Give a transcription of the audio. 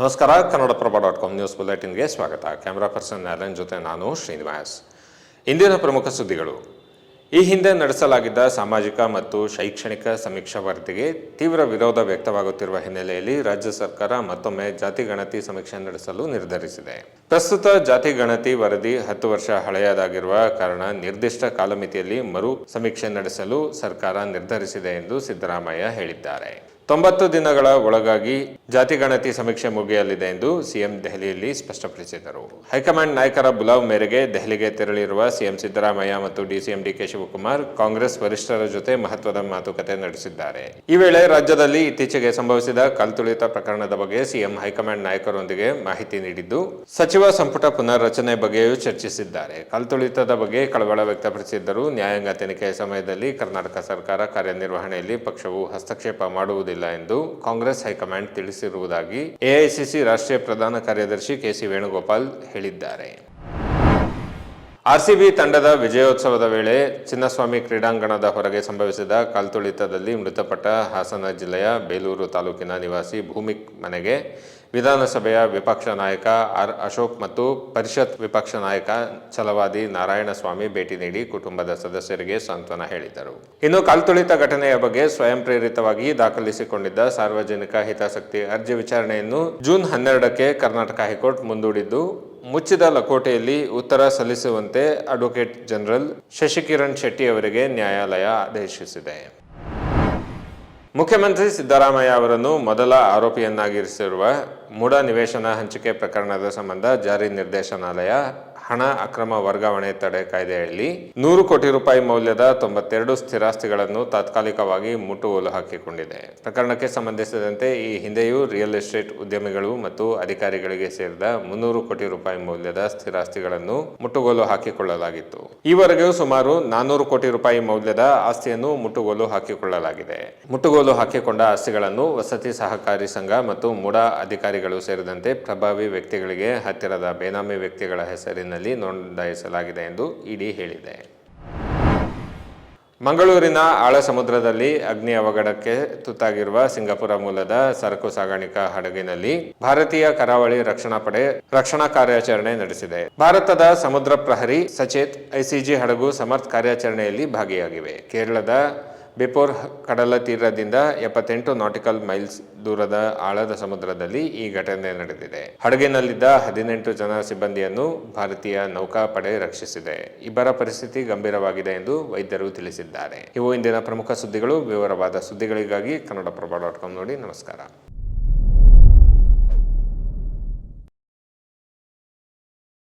ನಮಸ್ಕಾರ. ಕನ್ನಡಪ್ರಭ.com ನ್ಯೂಸ್ ಬುಲೆಟಿನ್ಗೆ ಸ್ವಾಗತ. Camera person Alan ಜೊತೆ ನಾನು ಶ್ರೀನಿವಾಸ್. ಇಂದಿನ ಪ್ರಮುಖ ಸುದ್ದಿಗಳು. ಈ ಹಿಂದೆ ನಡೆಸಲಾಗಿದ್ದ ಸಾಮಾಜಿಕ ಮತ್ತು ಶೈಕ್ಷಣಿಕ ಸಮೀಕ್ಷಾ ವರದಿಗೆ ತೀವ್ರ ವಿರೋಧ ವ್ಯಕ್ತವಾಗುತ್ತಿರುವ ಹಿನ್ನೆಲೆಯಲ್ಲಿ ರಾಜ್ಯ ಸರ್ಕಾರ ಮತ್ತೊಮ್ಮೆ ಜಾತಿ ಗಣತಿ ಸಮೀಕ್ಷೆ ನಡೆಸಲು ನಿರ್ಧರಿಸಿದೆ. ಪ್ರಸ್ತುತ ಜಾತಿ ಗಣತಿ ವರದಿ 10 ವರ್ಷ ಹಳೆಯದಾಗಿರುವ ಕಾರಣ ನಿರ್ದಿಷ್ಟ ಕಾಲಮಿತಿಯಲ್ಲಿ ಮರು ಸಮೀಕ್ಷೆ ನಡೆಸಲು ಸರ್ಕಾರ ನಿರ್ಧರಿಸಿದೆ ಎಂದು ಸಿದ್ದರಾಮಯ್ಯ ಹೇಳಿದ್ದಾರೆ. 90 ದಿನಗಳ ಒಳಗಾಗಿ ಜಾತಿ ಗಣತಿ ಸಮೀಕ್ಷೆ ಮುಗಿಯಲಿದೆ ಎಂದು ಸಿಎಂ ದೆಹಲಿಯಲ್ಲಿ ಸ್ಪಷ್ಟಪಡಿಸಿದರು. ಹೈಕಮಾಂಡ್ ನಾಯಕರ ಬುಲಾವ್ ಮೇರೆಗೆ ದೆಹಲಿಗೆ ತೆರಳಿರುವ ಸಿಎಂ ಸಿದ್ದರಾಮಯ್ಯ ಮತ್ತು ಡಿಸಿಎಂ ಡಿಕೆ ಶಿವಕುಮಾರ್ ಕಾಂಗ್ರೆಸ್ ವರಿಷ್ಠರ ಜೊತೆ ಮಹತ್ವದ ಮಾತುಕತೆ ನಡೆಸಿದ್ದಾರೆ. ಈ ವೇಳೆ ರಾಜ್ಯದಲ್ಲಿ ಇತ್ತೀಚೆಗೆ ಸಂಭವಿಸಿದ ಕಲ್ತುಳಿತ ಪ್ರಕರಣದ ಬಗ್ಗೆ ಸಿಎಂ ಹೈಕಮಾಂಡ್ ನಾಯಕರೊಂದಿಗೆ ಮಾಹಿತಿ ನೀಡಿದ್ದು, ಸಚಿವ ಸಂಪುಟ ಪುನರ್ರಚನೆ ಬಗ್ಗೆಯೂ ಚರ್ಚಿಸಿದ್ದಾರೆ. ಕಲ್ತುಳಿತದ ಬಗ್ಗೆ ಕಳವಳ ವ್ಯಕ್ತಪಡಿಸಿದ್ದರು. ನ್ಯಾಯಾಂಗ ತನಿಖೆಯ ಸಮಯದಲ್ಲಿ ಕರ್ನಾಟಕ ಸರ್ಕಾರ ಕಾರ್ಯನಿರ್ವಹಣೆಯಲ್ಲಿ ಪಕ್ಷವು ಹಸ್ತಕ್ಷೇಪ ಮಾಡುವುದಿಲ್ಲ ಎಂದು ಕಾಂಗ್ರೆಸ್ ಹೈಕಮಾಂಡ್ ತಿಳಿಸಿರುವುದಾಗಿ ಎಐಸಿಸಿ ರಾಷ್ಟ್ರೀಯ ಪ್ರಧಾನ ಕಾರ್ಯದರ್ಶಿ ಕೆಸಿ ವೇಣುಗೋಪಾಲ್ ಹೇಳಿದ್ದಾರೆ. ಆರ್ಸಿಬಿ ತಂಡದ ವಿಜಯೋತ್ಸವದ ವೇಳೆ ಚಿನ್ನಸ್ವಾಮಿ ಕ್ರೀಡಾಂಗಣದ ಹೊರಗೆ ಸಂಭವಿಸಿದ ಕಲ್ತುಳಿತದಲ್ಲಿ ಮೃತಪಟ್ಟ ಹಾಸನ ಜಿಲ್ಲೆಯ ಬೇಲೂರು ತಾಲೂಕಿನ ನಿವಾಸಿ ಭೂಮಿಕ್ ಮನೆಗೆ ವಿಧಾನಸಭೆಯ ವಿಪಕ್ಷ ನಾಯಕ ಆರ್ ಅಶೋಕ್ ಮತ್ತು ಪರಿಷತ್ ವಿಪಕ್ಷ ನಾಯಕ ಛಲವಾದಿ ನಾರಾಯಣಸ್ವಾಮಿ ಭೇಟಿ ನೀಡಿ ಕುಟುಂಬದ ಸದಸ್ಯರಿಗೆ ಸಾಂತ್ವನ ಹೇಳಿದರು. ಇನ್ನು ಕಲ್ತುಳಿತ ಘಟನೆಯ ಬಗ್ಗೆ ಸ್ವಯಂ ಪ್ರೇರಿತವಾಗಿ ದಾಖಲಿಸಿಕೊಂಡಿದ್ದ ಸಾರ್ವಜನಿಕ ಹಿತಾಸಕ್ತಿ ಅರ್ಜಿ ವಿಚಾರಣೆಯನ್ನು ಜೂನ್ 12ಕ್ಕೆ ಕರ್ನಾಟಕ ಹೈಕೋರ್ಟ್ ಮುಂದೂಡಿದ್ದು, ಮುಚ್ಚಿದ ಲಕೋಟೆಯಲ್ಲಿ ಉತ್ತರ ಸಲ್ಲಿಸುವಂತೆ ಅಡ್ವೊಕೇಟ್ ಜನರಲ್ ಶಶಿಕಿರಣ್ ಶೆಟ್ಟಿ ಅವರಿಗೆ ನ್ಯಾಯಾಲಯ ಆದೇಶಿಸಿದೆ. ಮುಖ್ಯಮಂತ್ರಿ ಸಿದ್ದರಾಮಯ್ಯ ಅವರನ್ನು ಮೊದಲ ಆರೋಪಿಯನ್ನಾಗಿರಿಸಿರುವ ಮೂಡ ನಿವೇಶನ ಹಂಚಿಕೆ ಪ್ರಕರಣದ ಸಂಬಂಧ ಜಾರಿ ನಿರ್ದೇಶನಾಲಯ ಹಣ ಅಕ್ರಮ ವರ್ಗಾವಣೆ ತಡೆ ಕಾಯ್ದೆಯಲ್ಲಿ 100 ಕೋಟಿ ರೂಪಾಯಿ ಮೌಲ್ಯದ 92 ಸ್ಥಿರಾಸ್ತಿಗಳನ್ನು ತಾತ್ಕಾಲಿಕವಾಗಿ ಮುಟ್ಟುಗೋಲು ಹಾಕಿಕೊಂಡಿದೆ. ಪ್ರಕರಣಕ್ಕೆ ಸಂಬಂಧಿಸಿದಂತೆ ಈ ಹಿಂದೆಯೂ ರಿಯಲ್ ಎಸ್ಟೇಟ್ ಉದ್ಯಮಿಗಳು ಮತ್ತು ಅಧಿಕಾರಿಗಳಿಗೆ ಸೇರಿದ 300 ಕೋಟಿ ರೂಪಾಯಿ ಮೌಲ್ಯದ ಸ್ಥಿರಾಸ್ತಿಗಳನ್ನು ಮುಟ್ಟುಗೋಲು ಹಾಕಿಕೊಳ್ಳಲಾಗಿತ್ತು. ಈವರೆಗೂ ಸುಮಾರು 400 ಕೋಟಿ ರೂಪಾಯಿ ಮೌಲ್ಯದ ಆಸ್ತಿಯನ್ನು ಮುಟ್ಟುಗೋಲು ಹಾಕಿಕೊಳ್ಳಲಾಗಿದೆ. ಮುಟ್ಟುಗೋಲು ಹಾಕಿಕೊಂಡ ಆಸ್ತಿಗಳನ್ನು ವಸತಿ ಸಹಕಾರಿ ಸಂಘ ಮತ್ತು ಮೂಡ ಅಧಿಕಾರಿಗಳು ಸೇರಿದಂತೆ ಪ್ರಭಾವಿ ವ್ಯಕ್ತಿಗಳಿಗೆ ಹತ್ತಿರದ ಬೇನಾಮಿ ವ್ಯಕ್ತಿಗಳ ಹೆಸರಿನಲ್ಲಿ ನೋಂದಾಯಿಸಲಾಗಿದೆ ಎಂದು ಇಡಿ ಹೇಳಿದೆ. ಮಂಗಳೂರಿನ ಆಳ ಸಮುದ್ರದಲ್ಲಿ ಅಗ್ನಿ ಅವಘಡಕ್ಕೆ ತುತ್ತಾಗಿರುವ ಸಿಂಗಾಪುರ ಮೂಲದ ಸರಕು ಸಾಗಾಣಿಕಾ ಹಡಗಿನಲ್ಲಿ ಭಾರತೀಯ ಕರಾವಳಿ ರಕ್ಷಣಾ ಪಡೆ ರಕ್ಷಣಾ ಕಾರ್ಯಾಚರಣೆ ನಡೆಸಿದೆ. ಭಾರತದ ಸಮುದ್ರ ಪ್ರಹರಿ ಸಚೇತ್ ಐಸಿಜಿ ಹಡಗು ಸಮರ್ಥ್ ಕಾರ್ಯಾಚರಣೆಯಲ್ಲಿ ಭಾಗಿಯಾಗಿವೆ. ಕೇರಳದ ಬೆಪೋರ್ ಕಡಲ ತೀರದಿಂದ 78 ನಾಟಿಕಲ್ ಮೈಲ್ಸ್ ದೂರದ ಆಳದ ಸಮುದ್ರದಲ್ಲಿ ಈ ಘಟನೆ ನಡೆದಿದೆ. ಹಡಗಿನಲ್ಲಿದ್ದ 18 ಜನ ಸಿಬ್ಬಂದಿಯನ್ನು ಭಾರತೀಯ ನೌಕಾಪಡೆ ರಕ್ಷಿಸಿದೆ. ಇಬ್ಬರ ಪರಿಸ್ಥಿತಿ ಗಂಭೀರವಾಗಿದೆ ಎಂದು ವೈದ್ಯರು ತಿಳಿಸಿದ್ದಾರೆ. ಇವು ಇಂದಿನ ಪ್ರಮುಖ ಸುದ್ದಿಗಳು. ವಿವರವಾದ ಸುದ್ದಿಗಳಿಗಾಗಿ ಕನ್ನಡಪ್ರಭ.com ನೋಡಿ. ನಮಸ್ಕಾರ.